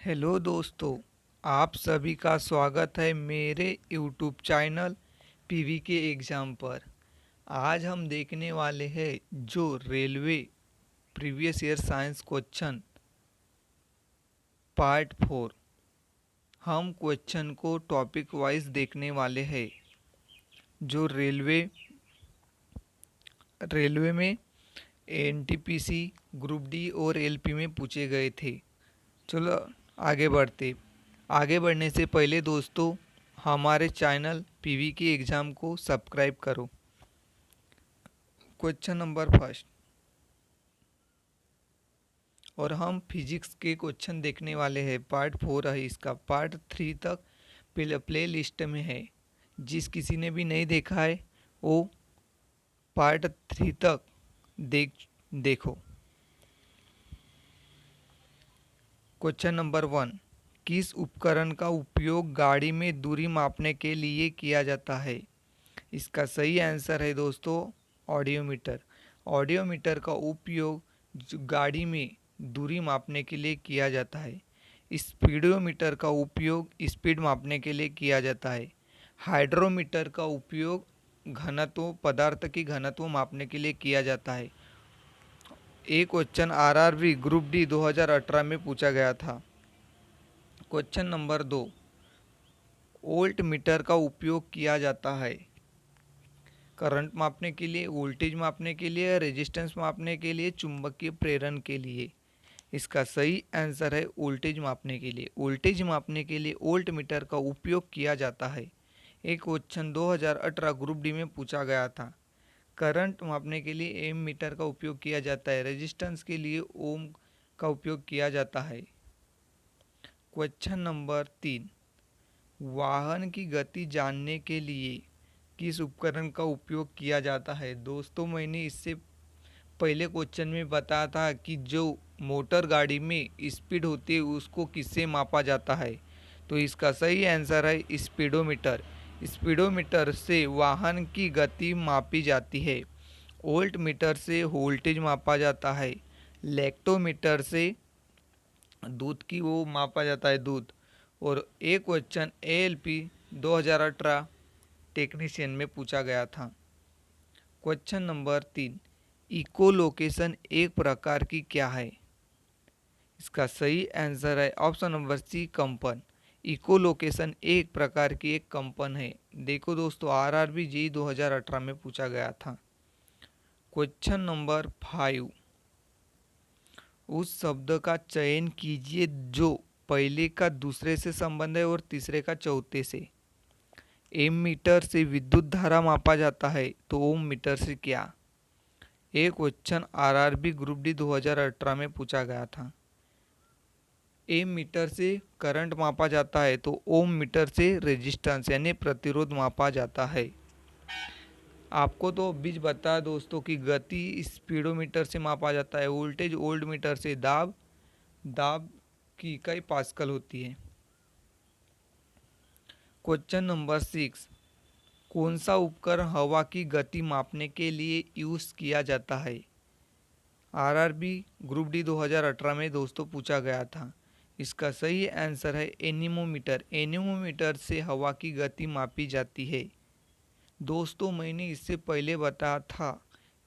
Hello दोस्तों, आप सभी का स्वागत है मेरे यूट्यूब चैनल पीवी के एग्ज़ाम पर। आज हम देखने वाले हैं जो railway previous year science question part 4। हम क्वेश्चन को टॉपिक वाइज देखने वाले हैं जो रेलवे में एनटीपीसी ग्रुप डी और एलपी में पूछे गए थे। चलो आगे बढ़ने से पहले दोस्तों, हमारे चैनल पीवी के एग्ज़ाम को सब्सक्राइब करो। क्वेश्चन नंबर फर्स्ट, और हम फिजिक्स के क्वेश्चन देखने वाले हैं। पार्ट 4 है इसका, पार्ट 3 तक प्ले लिस्ट में है। जिस किसी ने भी नहीं देखा है वो पार्ट 3 तक देखो। क्वेश्चन नंबर 1, किस उपकरण का उपयोग गाड़ी में दूरी मापने के लिए किया जाता है? इसका सही आंसर है दोस्तों ऑडियोमीटर। ऑडियोमीटर का उपयोग गाड़ी में दूरी मापने के लिए किया जाता है। स्पीडोमीटर का उपयोग स्पीड मापने के लिए किया जाता है। हाइड्रोमीटर का उपयोग पदार्थ की घनत्व मापने के लिए किया जाता है। एक क्वेश्चन आरआरबी ग्रुप डी 2018 में पूछा गया था। क्वेश्चन नंबर 2, वोल्ट मीटर का उपयोग किया जाता है करंट मापने के लिए, वोल्टेज मापने के लिए, रेजिस्टेंस मापने के लिए, चुंबकीय प्रेरण के लिए। इसका सही आंसर है वोल्टेज मापने के लिए। वोल्टेज मापने के लिए वोल्ट मीटर का उपयोग किया जाता है। एक क्वेश्चन 2018 ग्रुप डी में पूछा गया था। करंट मापने के लिए एम मीटर का उपयोग किया जाता है। रेजिस्टेंस के लिए ओम का उपयोग किया जाता है। क्वेश्चन नंबर 3, वाहन की गति जानने के लिए किस उपकरण का उपयोग किया जाता है? दोस्तों, मैंने इससे पहले क्वेश्चन में बताया था कि जो मोटर गाड़ी में स्पीड होती है उसको किससे मापा जाता है। तो इसका सही आंसर है स्पीडोमीटर। स्पीडोमीटर से वाहन की गति मापी जाती है। वोल्ट मीटर से वोल्टेज मापा जाता है। लेक्टोमीटर से दूध की वो मापा जाता है, दूध। और एक क्वेश्चन एएलपी 2018 टेक्नीशियन में पूछा गया था। क्वेश्चन नंबर 3, इको लोकेशन एक प्रकार की क्या है? इसका सही आंसर है ऑप्शन नंबर सी, कंपन। इको लोकेशन एक प्रकार की एक कंपन है। देखो दोस्तों, आरआरबी जी 2018 में पूछा गया था। क्वेश्चन नंबर 5, उस शब्द का चयन कीजिए जो पहले का दूसरे से संबंध है और तीसरे का चौथे से। एम मीटर से विद्युत धारा मापा जाता है तो ओम मीटर से क्या? एक क्वेश्चन आरआरबी ग्रुप डी 2018 में पूछा गया था। एम मीटर से करंट मापा जाता है तो ओम मीटर से रेजिस्टेंस यानी प्रतिरोध मापा जाता है। आपको तो बीच बताया दोस्तों कि गति स्पीडोमीटर से मापा जाता है। वोल्टेज वोल्ट मीटर से, दाब की इकाई पास्कल होती है। क्वेश्चन नंबर 6, कौन सा उपकरण हवा की गति मापने के लिए यूज़ किया जाता है? आरआरबी ग्रुप डी 2018 में दोस्तों पूछा गया था। इसका सही आंसर है एनीमोमीटर। एनीमोमीटर से हवा की गति मापी जाती है। दोस्तों, मैंने इससे पहले बताया था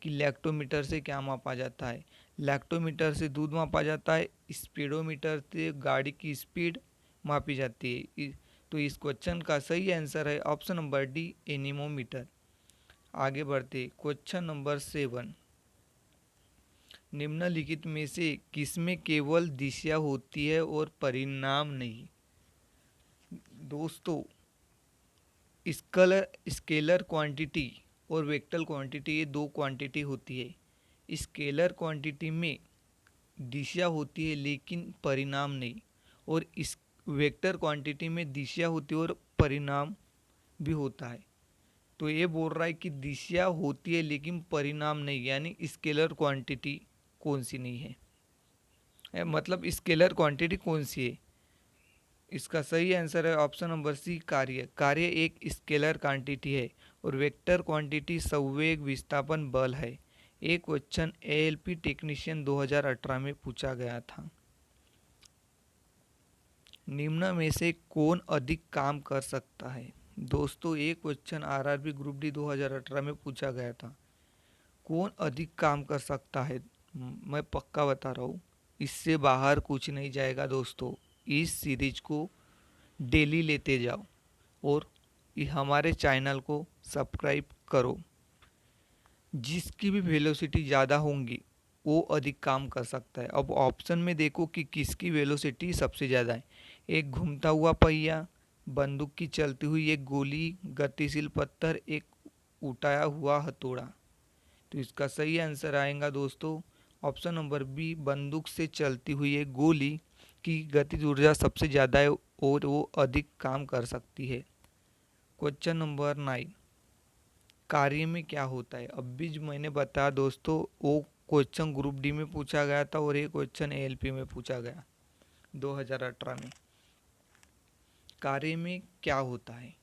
कि लैक्टोमीटर से क्या मापा जाता है। लैक्टोमीटर से दूध मापा जाता है। स्पीडोमीटर से गाड़ी की स्पीड मापी जाती है। तो इस क्वेश्चन का सही आंसर है ऑप्शन नंबर डी, एनीमोमीटर। आगे बढ़ते, क्वेश्चन नंबर 7, निम्नलिखित में से किसमें केवल दिशा होती है और परिणाम नहीं? दोस्तों, स्केलर क्वांटिटी और वेक्टर क्वांटिटी, ये दो क्वांटिटी होती है। स्केलर क्वांटिटी में दिशा होती है लेकिन परिणाम नहीं, और इस वेक्टर क्वांटिटी में दिशा होती है और परिणाम भी होता है। तो ये बोल रहा है कि दिशा होती है लेकिन परिणाम नहीं, यानी स्केलर क्वांटिटी कौन सी नहीं है, मतलब स्केलर क्वांटिटी कौन सी है? इसका सही आंसर है ऑप्शन नंबर सी, कार्य। कार्य एक स्केलर क्वांटिटी है और वेक्टर क्वांटिटी संवेग विस्थापन बल है। एक क्वेश्चन एएलपी टेक्नीशियन 2018 में पूछा गया था। निम्न में से कौन अधिक काम कर सकता है? दोस्तों, एक क्वेश्चन आरआरबी ग्रुप डी 2018 में पूछा गया था। कौन अधिक काम कर सकता है? मैं पक्का बता रहा हूँ, इससे बाहर कुछ नहीं जाएगा दोस्तों। इस सीरीज को डेली लेते जाओ और हमारे चैनल को सब्सक्राइब करो। जिसकी भी वेलोसिटी ज़्यादा होंगी वो अधिक काम कर सकता है। अब ऑप्शन में देखो कि किसकी वेलोसिटी सबसे ज़्यादा है। एक घूमता हुआ पहिया, बंदूक की चलती हुई एक गोली, गतिशील पत्थर, एक उठाया हुआ हथौड़ा। तो इसका सही आंसर आएगा दोस्तों ऑप्शन नंबर बी, बंदूक से चलती हुई एक गोली की गतिज ऊर्जा सबसे ज़्यादा है और वो अधिक काम कर सकती है। क्वेश्चन नंबर 9, कार्य में क्या होता है? अब भी जो मैंने बताया दोस्तों, वो क्वेश्चन ग्रुप डी में पूछा गया था और ये क्वेश्चन एएलपी में पूछा गया 2018 में। कार्य में क्या होता है?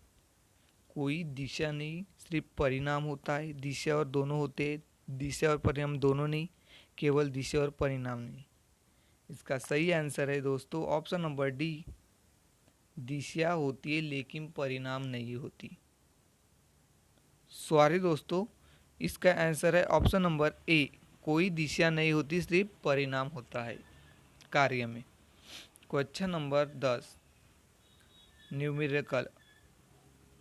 कोई दिशा नहीं, सिर्फ परिणाम होता है। दिशा और दोनों होते हैं, दिशा और परिणाम दोनों नहीं, केवल दिशा और परिणाम नहीं। इसका सही आंसर है दोस्तों ऑप्शन नंबर डी, दिशा होती है लेकिन परिणाम नहीं होती। सॉरी दोस्तों, इसका आंसर है ऑप्शन नंबर ए, कोई दिशा नहीं होती, सिर्फ परिणाम होता है कार्य में। Question number 10, numerical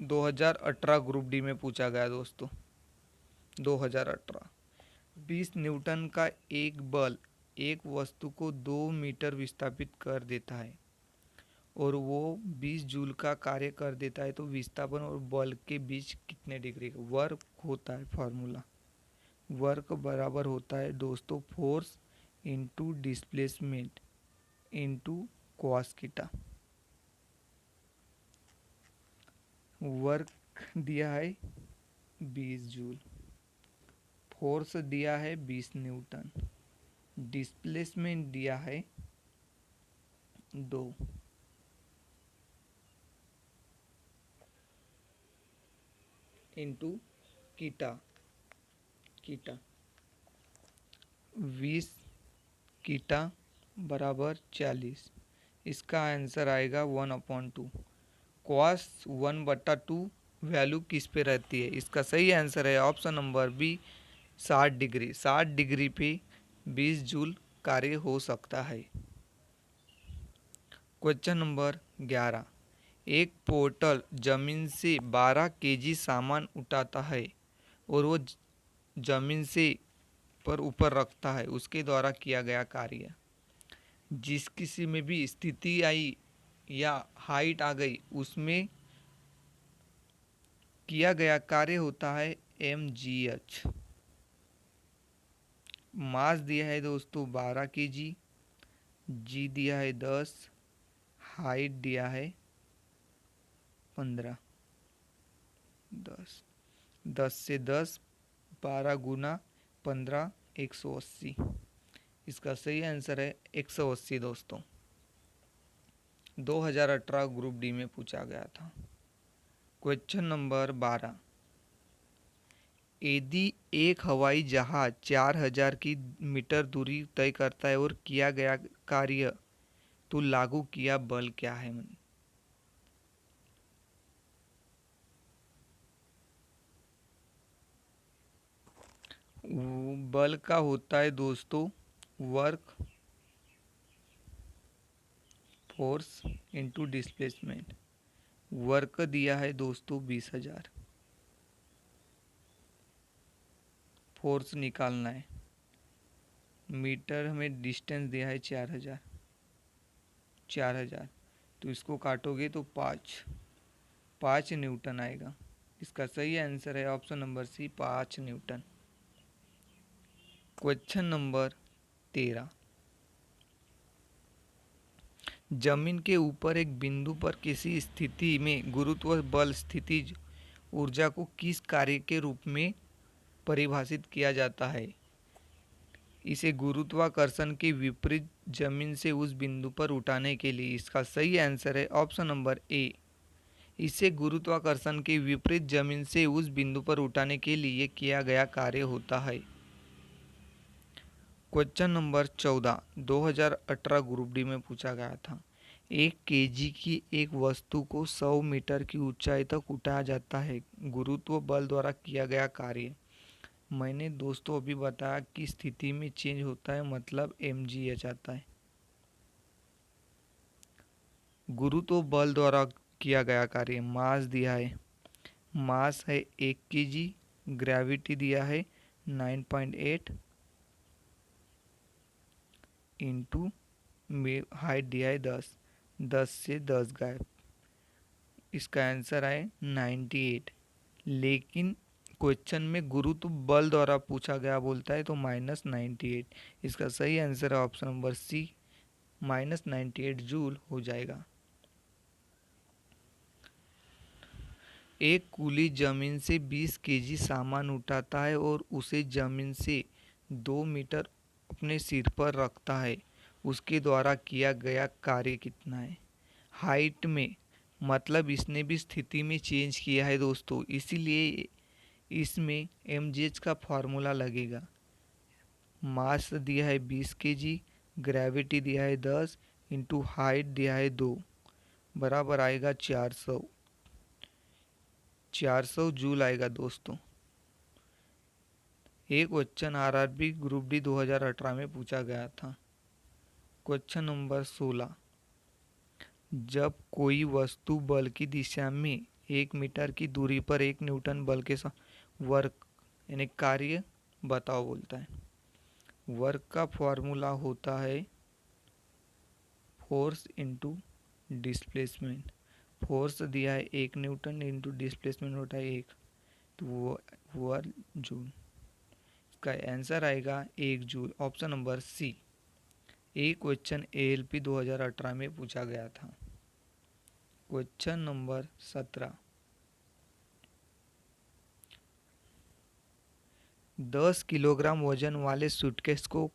2018 group D में पूछा गया दोस्तों। 2018, 20 न्यूटन का एक बल एक वस्तु को 2 मीटर विस्थापित कर देता है और वो 20 जूल का कार्य कर देता है, तो विस्थापन और बल के बीच कितने डिग्री का वर्क होता है? फॉर्मूला, वर्क बराबर होता है दोस्तों force into displacement into cos theta. Work दिया है 20 जूल, फोर्स दिया है 20 न्यूटन, डिस्प्लेसमेंट दिया है 2, इंटू कीटा, कीटा 20 कीटा बराबर 40। इसका आंसर आएगा 1/2। कॉस 1/2 वैल्यू किस पे रहती है? इसका सही आंसर है option number B, 60 degree. 60 degree पे 20 जूल कार्य हो सकता है। क्वेश्चन नंबर 11, एक पोर्टल जमीन से 12 केजी सामान उठाता है और वो जमीन से पर ऊपर रखता है, उसके द्वारा किया गया कार्य। जिस किसी में भी स्थिति आई या हाइट आ गई उसमें किया गया कार्य होता है mgh। मास दिया है दोस्तों 12 केजी, जी दिया है 10, हाइट दिया है 15। 10 से 10, 12 गुना 15, 180। इसका सही आंसर है 180 दोस्तों। 2018 ग्रुप डी में पूछा गया था। क्वेश्चन नंबर 12, यदि एक हवाई जहाज 4000 की मीटर दूरी तय करता है और किया गया कार्य तो लागू किया बल क्या है? बल का होता है दोस्तों work force into displacement. Work दिया है दोस्तों 20,000, फोर्स निकालना है, मीटर हमें डिस्टेंस दिया है 4000, 4000 तो इसको काटोगे तो 5 न्यूटन आएगा। इसका सही आंसर है option number C, 5 newton. Question number 13, जमीन के ऊपर एक बिंदु पर किसी स्थिति में गुरुत्व बल स्थितिज ऊर्जा को किस कार्य के रूप में परिभाषित किया जाता है? इसे गुरुत्वाकर्षण के विपरीत जमीन से उस बिंदु पर उठाने के लिए। इसका सही आंसर है ऑप्शन नंबर ए, इसे गुरुत्वाकर्षण के विपरीत जमीन से उस बिंदु पर उठाने के लिए किया गया कार्य होता है। क्वेश्चन नंबर 14, 2018 ग्रुप डी में पूछा गया था। एक केजी की एक वस्तु को 100 मीटर की ऊंचाई तक उठाया जाता है। गुरुत्व बल द्वारा किया गया कार्य। मैंने दोस्तों अभी बताया कि स्थिति में चेंज होता है, मतलब mgh आता है। गुरुत्व बल द्वारा किया गया कार्य। मास दिया है, मास है 1 kg। ग्रेविटी दिया है 9.8 इंटू हाइट दिया है 10। 10 से 10 गायब, इसका आंसर है 98। लेकिन क्वेश्चन में गुरुत्व बल द्वारा पूछा गया बोलता है तो -98। इसका सही आंसर है ऑप्शन नंबर सी, -98 जूल हो जाएगा। एक कुली जमीन से 20 केजी सामान उठाता है और उसे जमीन से 2 मीटर अपने सिर पर रखता है। उसके द्वारा किया गया कार्य कितना है? हाइट में, मतलब इसने भी स्थिति में चेंज किया है दोस्तों, इसीलिए इसमें mgh का फॉर्मूला लगेगा। मास दिया है 20 केजी, ग्रेविटी दिया है 10 इंटू हाइट दिया है 2, बराबर आएगा 400 जूल आएगा दोस्तों। एक क्वेश्चन आरआरबी ग्रुप डी 2018 में पूछा गया था। क्वेश्चन नंबर 16, जब कोई वस्तु बल की दिशा में 1 मीटर की दूरी पर 1 न्यूटन बल के साथ वर्क यानी कार्य बताओ बोलता है। वर्क का फॉर्मूला होता है फोर्स इंटू डिस्प्लेसमेंट। फोर्स दिया है 1 न्यूटन इंटू डिस्प्लेसमेंट होता है 1, तो वो 1 जूल। इसका आंसर आएगा 1 जूल, ऑप्शन नंबर सी। एक क्वेश्चन एएलपी 2018 में पूछा गया था। क्वेश्चन नंबर 17, 10 किलोग्राम वजन वाले सूटकेस को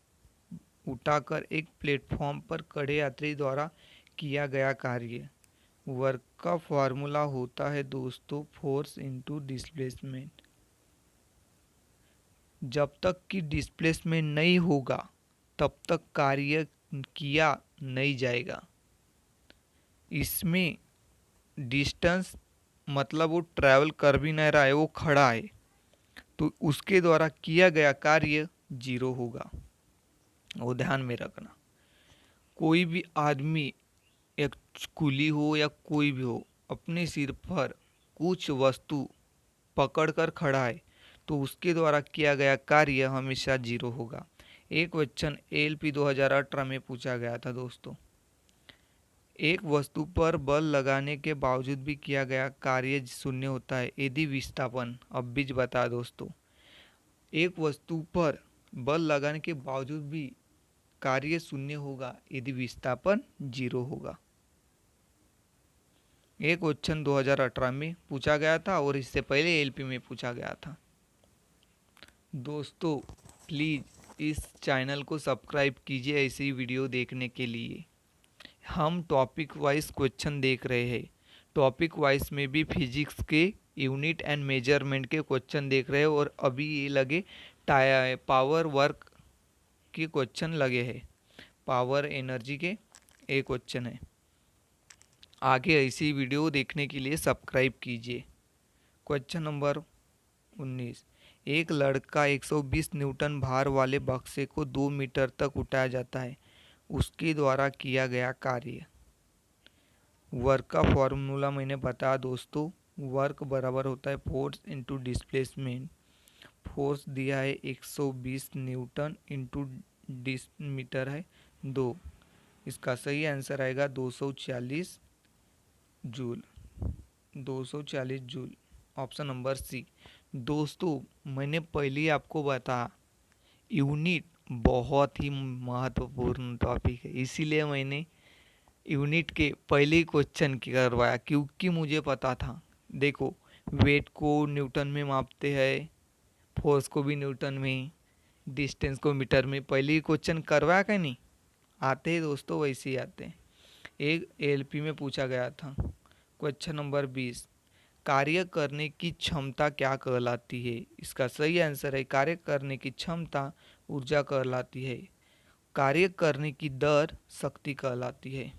उठाकर एक प्लेटफॉर्म पर खड़े यात्री द्वारा किया गया कार्य। वर्क का फॉर्मूला होता है दोस्तों फोर्स इंटू डिस्प्लेसमेंट। जब तक कि डिस्प्लेसमेंट नहीं होगा तब तक कार्य किया नहीं जाएगा। इसमें डिस्टेंस मतलब वो ट्रैवल कर भी नहीं रहा है, वो खड़ा है, तो उसके द्वारा किया गया कार्य 0 होगा। वो ध्यान में रखना। कोई भी आदमी, एक कुली हो या कोई भी हो, अपने सिर पर कुछ वस्तु पकड़कर खड़ा है तो उसके द्वारा किया गया कार्य हमेशा 0 होगा। एक क्वेश्चन एएलपी 2018 में पूछा गया था दोस्तों। एक वस्तु पर बल लगाने के बावजूद भी किया गया कार्य 0 होता है यदि विस्थापन, अब बीज बता दोस्तों, एक वस्तु पर बल लगाने के बावजूद भी कार्य 0 होगा यदि विस्थापन 0 होगा। एक क्वेश्चन 2018 में पूछा गया था और इससे पहले एलपी में पूछा गया था। दोस्तों प्लीज़ इस चैनल को सब्सक्राइब कीजिए ऐसी वीडियो देखने के लिए। हम टॉपिक वाइज क्वेश्चन देख रहे हैं। टॉपिक वाइज में भी फिजिक्स के यूनिट एंड मेजरमेंट के क्वेश्चन देख रहे हैं और अभी ये लगे पावर वर्क के क्वेश्चन लगे हैं। पावर एनर्जी के एक क्वेश्चन है। आगे ऐसी वीडियो देखने के लिए सब्सक्राइब कीजिए। क्वेश्चन नंबर 19, एक लड़का 120 न्यूटन भार वाले बक्से को 2 मीटर तक उठाया जाता है। उसके द्वारा किया गया कार्य। वर्क का फॉर्मूला मैंने बताया दोस्तों, वर्क बराबर होता है फोर्स इंटू डिस्प्लेसमेंट। फोर्स दिया है 120 न्यूटन इंटू मीटर है 2। इसका सही आंसर आएगा 240 joule. 240 joule, option number C. दोस्तों मैंने पहले ही आपको बताया यूनिट बहुत ही महत्वपूर्ण टॉपिक है, इसीलिए मैंने यूनिट के पहले ही क्वेश्चन करवाया, क्योंकि मुझे पता था। देखो वेट को न्यूटन में मापते हैं, फोर्स को भी न्यूटन में, डिस्टेंस को मीटर में, पहले ही क्वेश्चन करवाया क्या नहीं? आते हैं दोस्तों, वैसे ही आते हैं। एक एलपी में पूछा गया था। क्वेश्चन नंबर 20, कार्य करने की क्षमता क्या कहलाती है? इसका सही आंसर है कार्य करने की क्षमता ऊर्जा कहलाती है। कार्य करने की दर शक्ति कहलाती है।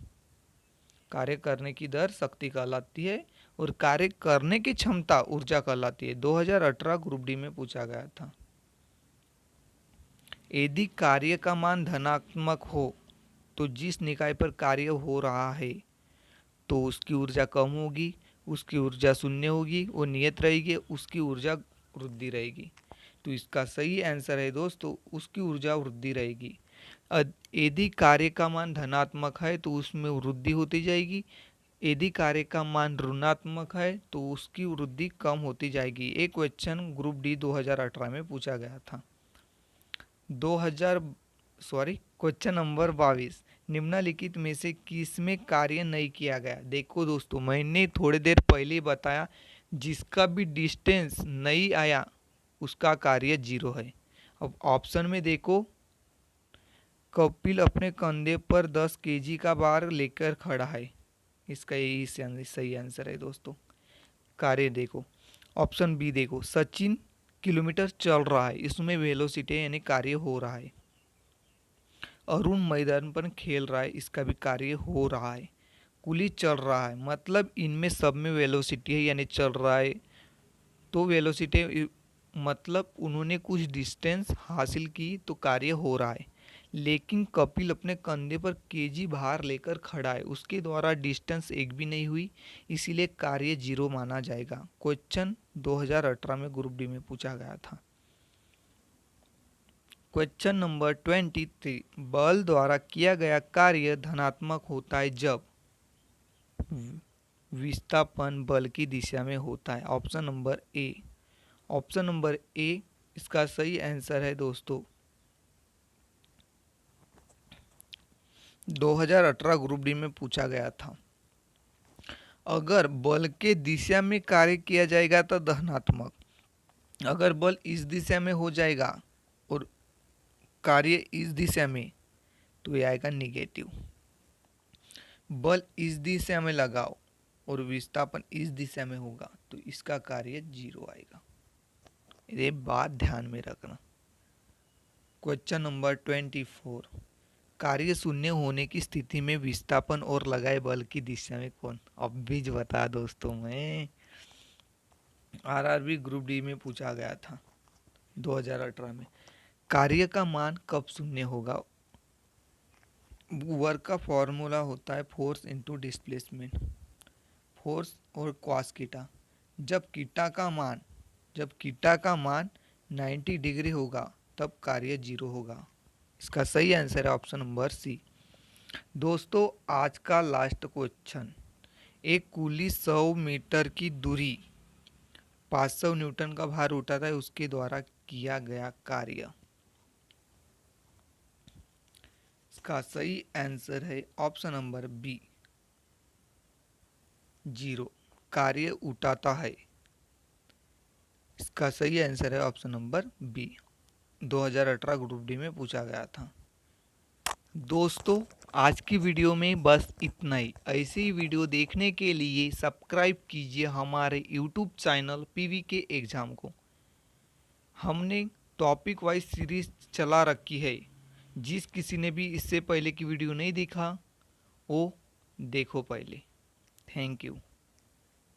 कार्य करने की दर शक्ति कहलाती है और कार्य करने की क्षमता ऊर्जा कहलाती है। 2018 ग्रुप डी में पूछा गया था। यदि कार्य का मान धनात्मक हो तो जिस निकाय पर कार्य हो रहा है तो उसकी ऊर्जा कम होगी, उसकी ऊर्जा शून्य होगी, वो नियत रहेगी, उसकी ऊर्जा वृद्धि रहेगी। तो इसका सही आंसर है दोस्तों, उसकी ऊर्जा वृद्धि रहेगी। यदि कार्य का मान धनात्मक है तो उसमें वृद्धि होती जाएगी, यदि कार्य का मान ऋणात्मक है तो उसकी वृद्धि कम होती जाएगी। एक क्वेश्चन ग्रुप डी 2018 में पूछा गया था। क्वेश्चन नंबर 22, निम्नलिखित में से किसमें कार्य नहीं किया गया। देखो दोस्तों, मैंने थोड़ी देर पहले बताया जिसका भी डिस्टेंस नहीं आया उसका कार्य जीरो है। अब ऑप्शन में देखो, कपिल अपने कंधे पर 10 केजी का भार लेकर खड़ा है, इसका यही सही आंसर है दोस्तों। कार्य देखो, ऑप्शन बी देखो, सचिन किलोमीटर चल रहा है, इसमें वेलोसिटी यानी कार्य हो रहा है। अरुण मैदान पर खेल रहा है, इसका भी कार्य हो रहा है। कुली चल रहा है, मतलब इनमें सब में वेलोसिटी है यानी चल रहा है, तो वेलोसिटी मतलब उन्होंने कुछ डिस्टेंस हासिल की तो कार्य हो रहा है। लेकिन कपिल अपने कंधे पर केजी भार लेकर खड़ा है, उसके द्वारा डिस्टेंस एक भी नहीं हुई, इसीलिए कार्य जीरो माना जाएगा। क्वेश्चन 2018 में ग्रुप डी में पूछा गया था। क्वेश्चन नंबर 23, बल द्वारा किया गया कार्य धनात्मक होता है जब विस्थापन बल की दिशा में होता है। Option number A, option number A इसका सही आंसर है दोस्तों। 2018 ग्रुप डी में पूछा गया था। अगर बल के दिशा में कार्य किया जाएगा तो धनात्मक, अगर बल इस दिशा में हो जाएगा और कार्य इस दिशा में तो ये आएगा निगेटिव। बल इस दिशा में लगाओ और विस्थापन इस दिशा में होगा तो इसका कार्य जीरो आएगा। ये बात ध्यान में रखना। क्वेश्चन नंबर 24, कार्य शून्य होने की स्थिति में विस्थापन और लगाए बल की दिशा में कौन। अब भी बता दोस्तों, मैं आरआरबी ग्रुप डी में पूछा गया था 2018 में। कार्य का मान कब शून्य होगा। वर्क का फॉर्मूला होता है फोर्स इनटू डिस्प्लेसमेंट, फोर्स और कॉस कीटा। जब कीटा का मान 90 डिग्री होगा तब कार्य जीरो होगा। इसका सही आंसर है ऑप्शन नंबर सी। दोस्तों, आज का लास्ट क्वेश्चन, एक कुली 100 मीटर की दूरी 500 न्यूटन का भार उठाता है, उसके द्वारा किया गया कार्य। इसका सही आंसर है ऑप्शन नंबर बी, जीरो, कार्य उठाता है। इसका सही आंसर है option number B. 2018 group D में पूछा गया था। दोस्तों, आज की वीडियो में बस इतना ही। ऐसे ही वीडियो देखने के लिए सब्सक्राइब कीजिए हमारे यूट्यूब चैनल पीवीके एग्जाम को। हमने टॉपिक वाइज सीरीज चला रखी है, जिस किसी ने भी इससे पहले की वीडियो नहीं देखा वो देखो पहले। Thank you.